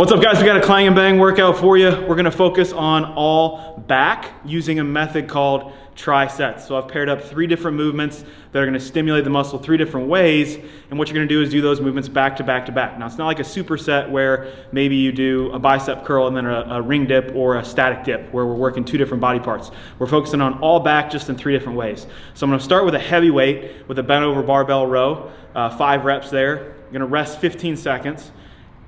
What's up guys, we got a Clang and Bang workout for you. We're gonna focus on all back using a method called tri-sets. So I've paired up 3 different movements that are gonna stimulate the muscle 3 different ways. And what you're gonna do is do those movements back to back to back. Now it's not like a superset where maybe you do a bicep curl and then a ring dip or a static dip where we're working 2 different body parts. We're focusing on all back just in 3 different ways. So I'm gonna start with a heavy weight with a bent over barbell row, 5 reps there. I'm gonna rest 15 seconds.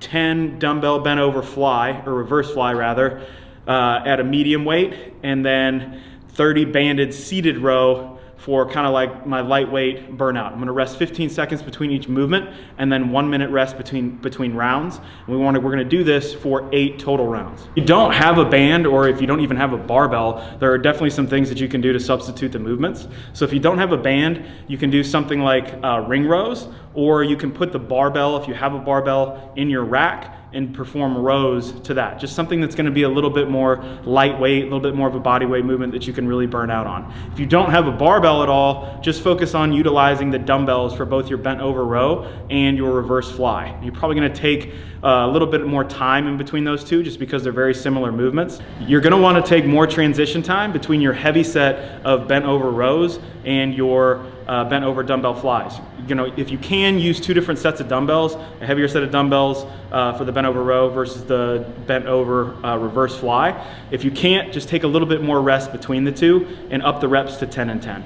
10 dumbbell bent over fly, or reverse fly rather, at a medium weight, and then 30 banded seated row for kind of like my lightweight burnout. I'm gonna rest 15 seconds between each movement, and then 1 minute rest between rounds. And we're gonna do this for 8 total rounds. If you don't have a band, or if you don't even have a barbell, there are definitely some things that you can do to substitute the movements. So if you don't have a band, you can do something like ring rows, or you can put the barbell, if you have a barbell, in your rack and perform rows to that. Just something that's gonna be a little bit more lightweight, a little bit more of a body weight movement that you can really burn out on. If you don't have a barbell at all, just focus on utilizing the dumbbells for both your bent over row and your reverse fly. You're probably gonna take a little bit more time in between those two just because they're very similar movements. You're gonna wanna take more transition time between your heavy set of bent over rows and your bent over dumbbell flies. You know, if you can, use 2 different sets of dumbbells, a heavier set of dumbbells for the bent over row versus the bent over reverse fly. If you can't, just take a little bit more rest between the 2 and up the reps to 10 and 10.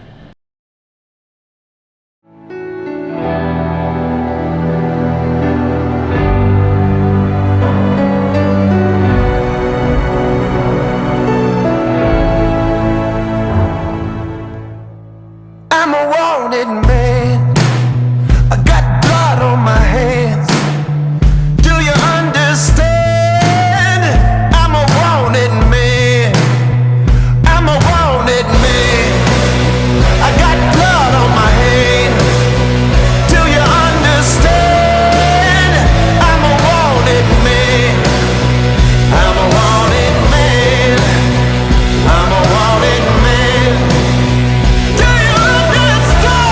I'm a wanted man. I got blood on my hands. Do you understand? I'm a wanted man. I'm a wanted man. I got blood on my hands. Do you understand? I'm a wanted man. I'm a wanted man. I'm a wanted man. Do you understand?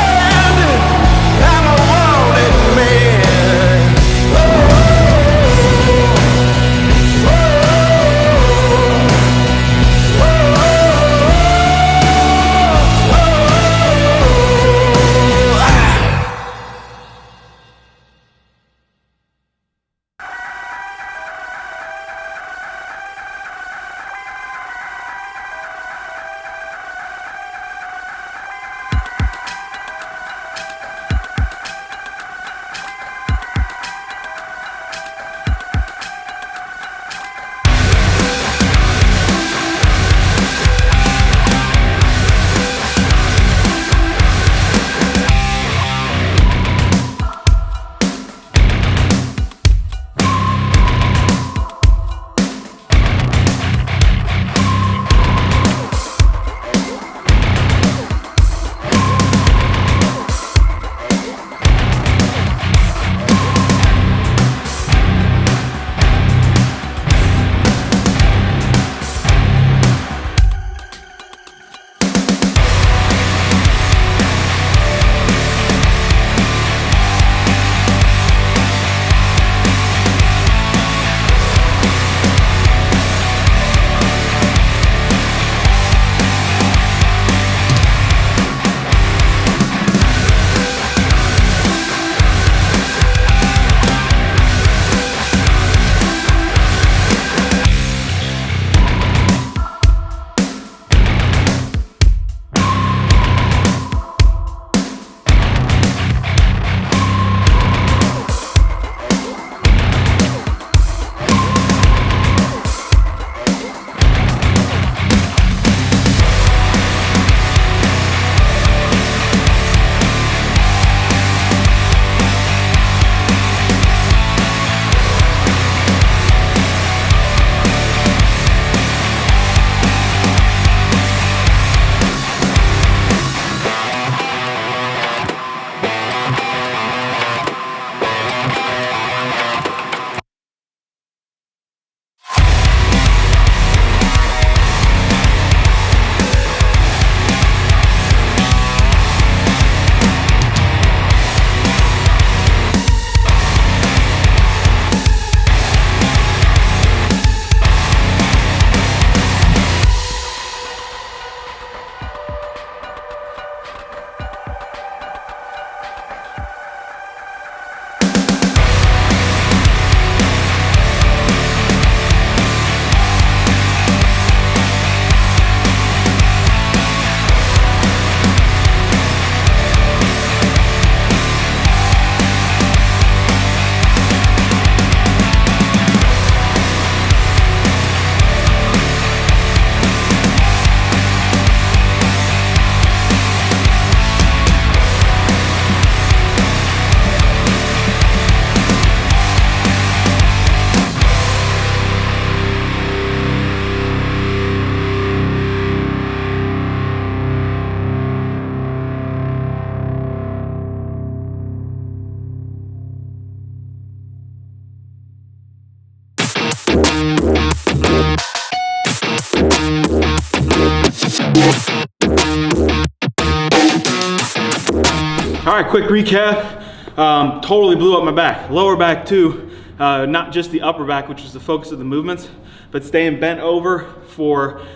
All right, quick recap. Totally blew up my back. Lower back too, not just the upper back, which was the focus of the movements, but staying bent over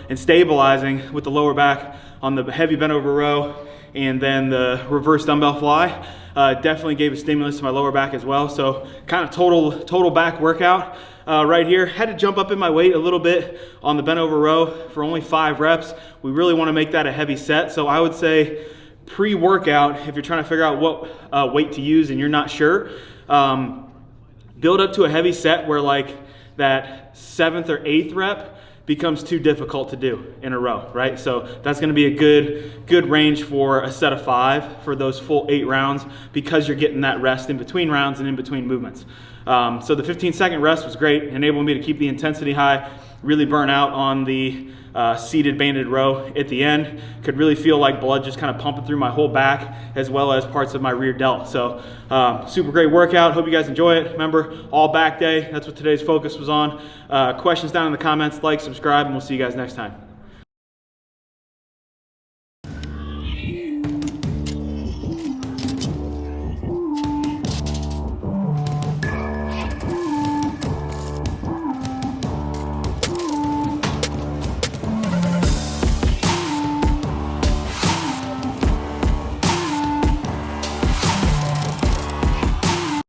and stabilizing with the lower back on the heavy bent over row and then the reverse dumbbell fly. Definitely gave a stimulus to my lower back as well. So kind of total back workout right here. Had to jump up in my weight a little bit on the bent over row for only 5 reps. We really want to make that a heavy set. So I would say pre-workout, if you're trying to figure out what weight to use and you're not sure, build up to a heavy set where like that 7th or 8th rep becomes too difficult to do in a row, right? So that's going to be a good range for a set of 5 for those full 8 rounds because you're getting that rest in between rounds and in between movements. So the 15-second rest was great, enabled me to keep the intensity high, really burn out on the seated banded row at the end. Could really feel like blood just kind of pumping through my whole back as well as parts of my rear delt. So super great workout. Hope you guys enjoy it. Remember, all back day. That's what today's focus was on. Questions down in the comments, like, subscribe, and we'll see you guys next time.